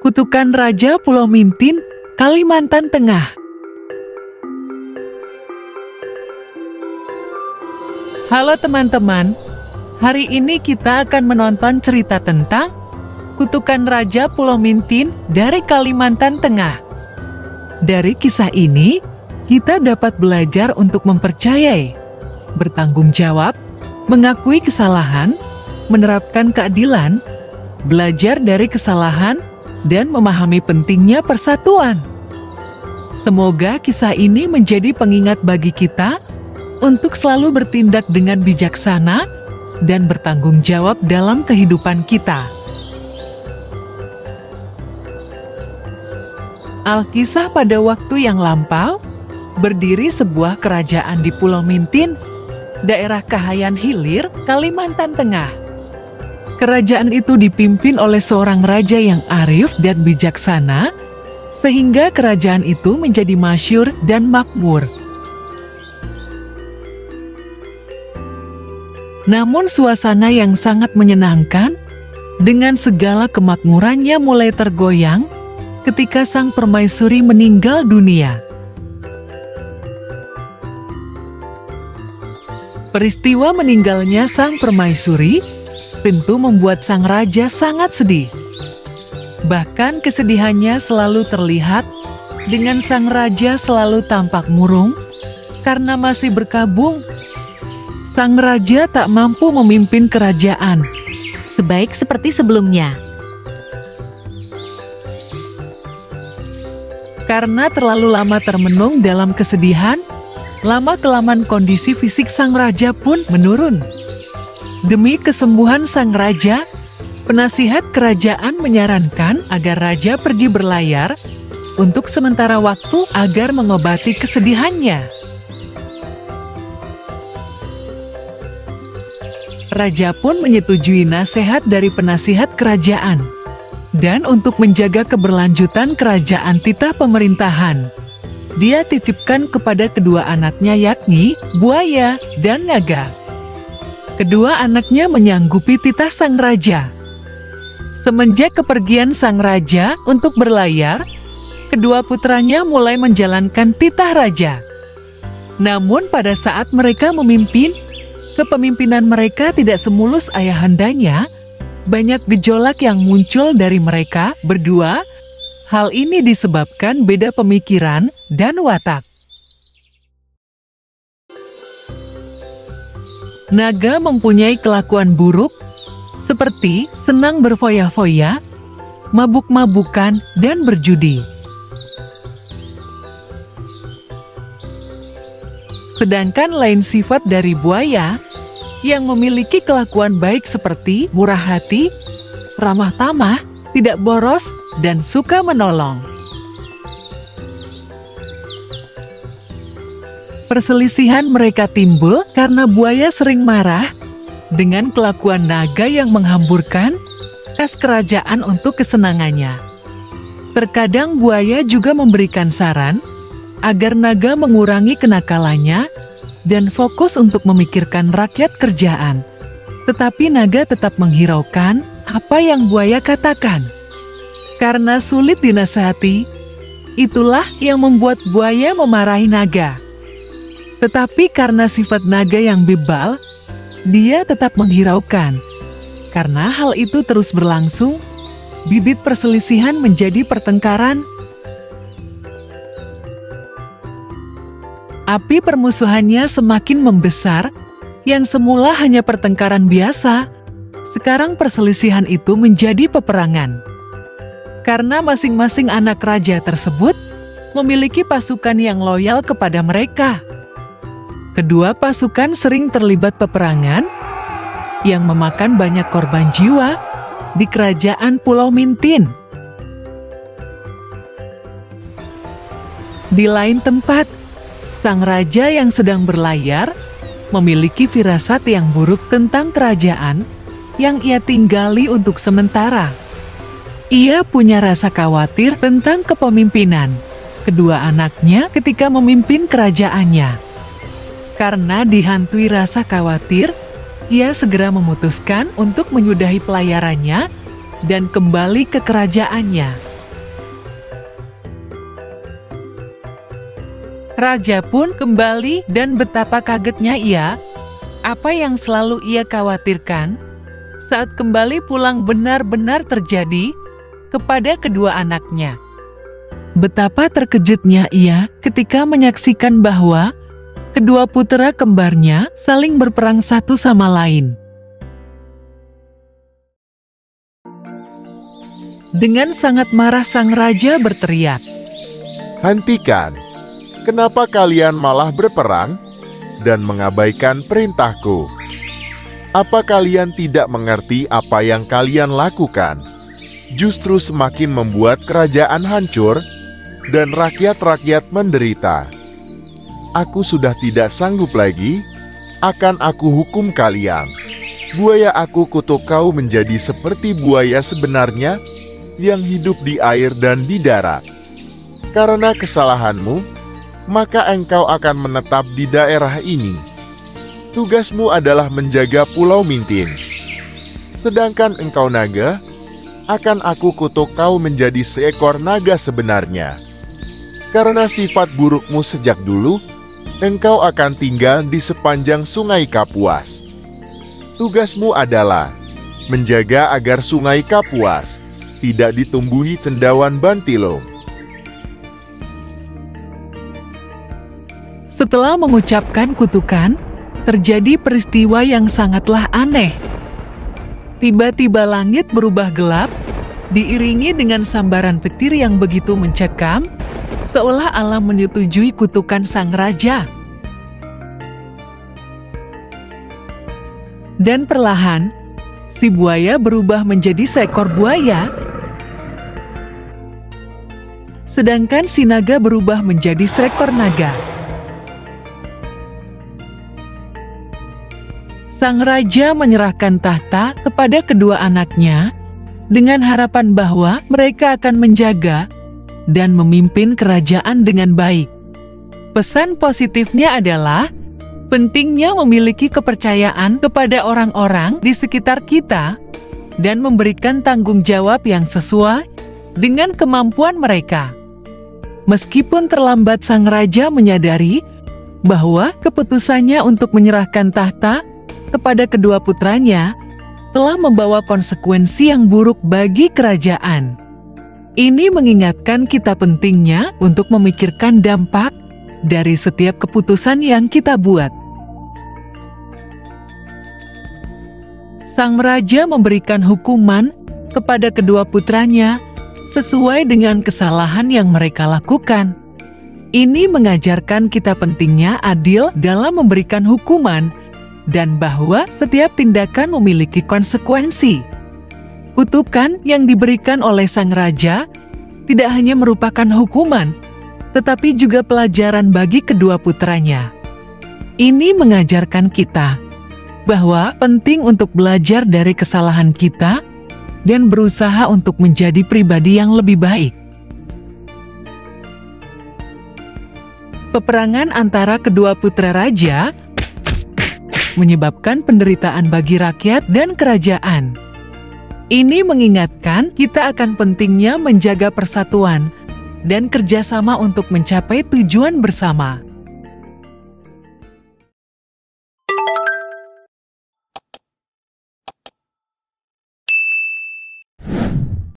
Kutukan Raja Pulau Mintin, Kalimantan Tengah. Halo teman-teman, hari ini kita akan menonton cerita tentang Kutukan Raja Pulau Mintin dari Kalimantan Tengah. Dari kisah ini, kita dapat belajar untuk mempercayai, bertanggung jawab, mengakui kesalahan, menerapkan keadilan, belajar dari kesalahan, dan memahami pentingnya persatuan. Semoga kisah ini menjadi pengingat bagi kita untuk selalu bertindak dengan bijaksana dan bertanggung jawab dalam kehidupan kita. Alkisah pada waktu yang lampau, berdiri sebuah kerajaan di Pulau Mintin, daerah Kahayan Hilir, Kalimantan Tengah. Kerajaan itu dipimpin oleh seorang raja yang arif dan bijaksana, sehingga kerajaan itu menjadi masyhur dan makmur. Namun suasana yang sangat menyenangkan, dengan segala kemakmurannya mulai tergoyang ketika sang permaisuri meninggal dunia. Peristiwa meninggalnya sang permaisuri tentu membuat sang raja sangat sedih. Bahkan kesedihannya selalu terlihat dengan sang raja selalu tampak murung karena masih berkabung. Sang raja tak mampu memimpin kerajaan sebaik seperti sebelumnya. Karena terlalu lama termenung dalam kesedihan, lama-kelamaan kondisi fisik sang raja pun menurun. Demi kesembuhan sang raja, penasihat kerajaan menyarankan agar raja pergi berlayar untuk sementara waktu agar mengobati kesedihannya. Raja pun menyetujui nasihat dari penasihat kerajaan. Dan untuk menjaga keberlanjutan kerajaan titah pemerintahan, dia titipkan kepada kedua anaknya yakni buaya dan naga. Kedua anaknya menyanggupi titah sang raja. Semenjak kepergian sang raja untuk berlayar, kedua putranya mulai menjalankan titah raja. Namun pada saat mereka memimpin, kepemimpinan mereka tidak semulus ayahandanya. Banyak gejolak yang muncul dari mereka berdua. Hal ini disebabkan beda pemikiran dan watak. Naga mempunyai kelakuan buruk, seperti senang berfoya-foya, mabuk-mabukan, dan berjudi. Sedangkan lain sifat dari buaya, yang memiliki kelakuan baik seperti murah hati, ramah tamah, tidak boros, dan suka menolong. Perselisihan mereka timbul karena buaya sering marah dengan kelakuan naga yang menghamburkan kas kerajaan untuk kesenangannya. Terkadang buaya juga memberikan saran agar naga mengurangi kenakalannya dan fokus untuk memikirkan rakyat kerjaan. Tetapi naga tetap menghiraukan apa yang buaya katakan. Karena sulit dinasihati, itulah yang membuat buaya memarahi naga. Tetapi karena sifat naga yang bebal, dia tetap menghiraukan. Karena hal itu terus berlangsung, bibit perselisihan menjadi pertengkaran. Api permusuhannya semakin membesar, yang semula hanya pertengkaran biasa, sekarang perselisihan itu menjadi peperangan. Karena masing-masing anak raja tersebut memiliki pasukan yang loyal kepada mereka. Kedua pasukan sering terlibat peperangan yang memakan banyak korban jiwa di kerajaan Pulau Mintin. Di lain tempat, sang raja yang sedang berlayar memiliki firasat yang buruk tentang kerajaan yang ia tinggali untuk sementara. Ia punya rasa khawatir tentang kepemimpinan kedua anaknya ketika memimpin kerajaannya. Karena dihantui rasa khawatir, ia segera memutuskan untuk menyudahi pelayarannya dan kembali ke kerajaannya. Raja pun kembali dan betapa kagetnya ia. Apa yang selalu ia khawatirkan saat kembali pulang benar-benar terjadi kepada kedua anaknya. Betapa terkejutnya ia ketika menyaksikan bahwa kedua putra kembarnya saling berperang satu sama lain. Dengan sangat marah sang raja berteriak, "Hentikan! Kenapa kalian malah berperang dan mengabaikan perintahku? Apa kalian tidak mengerti apa yang kalian lakukan? Justru semakin membuat kerajaan hancur dan rakyat-rakyat menderita. Aku sudah tidak sanggup lagi, akan aku hukum kalian. Buaya aku kutuk kau menjadi seperti buaya sebenarnya yang hidup di air dan di darat. Karena kesalahanmu, maka engkau akan menetap di daerah ini. Tugasmu adalah menjaga Pulau Mintin. Sedangkan engkau naga, akan aku kutuk kau menjadi seekor naga sebenarnya. Karena sifat burukmu sejak dulu, engkau akan tinggal di sepanjang sungai Kapuas. Tugasmu adalah menjaga agar sungai Kapuas tidak ditumbuhi cendawan bantilo." Setelah mengucapkan kutukan, terjadi peristiwa yang sangatlah aneh. Tiba-tiba langit berubah gelap, diiringi dengan sambaran petir yang begitu mencekam, seolah alam menyetujui kutukan sang raja. Dan perlahan, si buaya berubah menjadi seekor buaya, sedangkan si naga berubah menjadi seekor naga. Sang raja menyerahkan tahta kepada kedua anaknya dengan harapan bahwa mereka akan menjaga dan memimpin kerajaan dengan baik. Pesan positifnya adalah pentingnya memiliki kepercayaan kepada orang-orang di sekitar kita dan memberikan tanggung jawab yang sesuai dengan kemampuan mereka. Meskipun terlambat, sang raja menyadari bahwa keputusannya untuk menyerahkan tahta kepada kedua putranya telah membawa konsekuensi yang buruk bagi kerajaan. Ini mengingatkan kita pentingnya untuk memikirkan dampak dari setiap keputusan yang kita buat. Sang raja memberikan hukuman kepada kedua putranya sesuai dengan kesalahan yang mereka lakukan. Ini mengajarkan kita pentingnya adil dalam memberikan hukuman dan bahwa setiap tindakan memiliki konsekuensi. Kutukan yang diberikan oleh sang raja tidak hanya merupakan hukuman, tetapi juga pelajaran bagi kedua putranya. Ini mengajarkan kita bahwa penting untuk belajar dari kesalahan kita dan berusaha untuk menjadi pribadi yang lebih baik. Peperangan antara kedua putra raja menyebabkan penderitaan bagi rakyat dan kerajaan. Ini mengingatkan kita akan pentingnya menjaga persatuan dan kerjasama untuk mencapai tujuan bersama.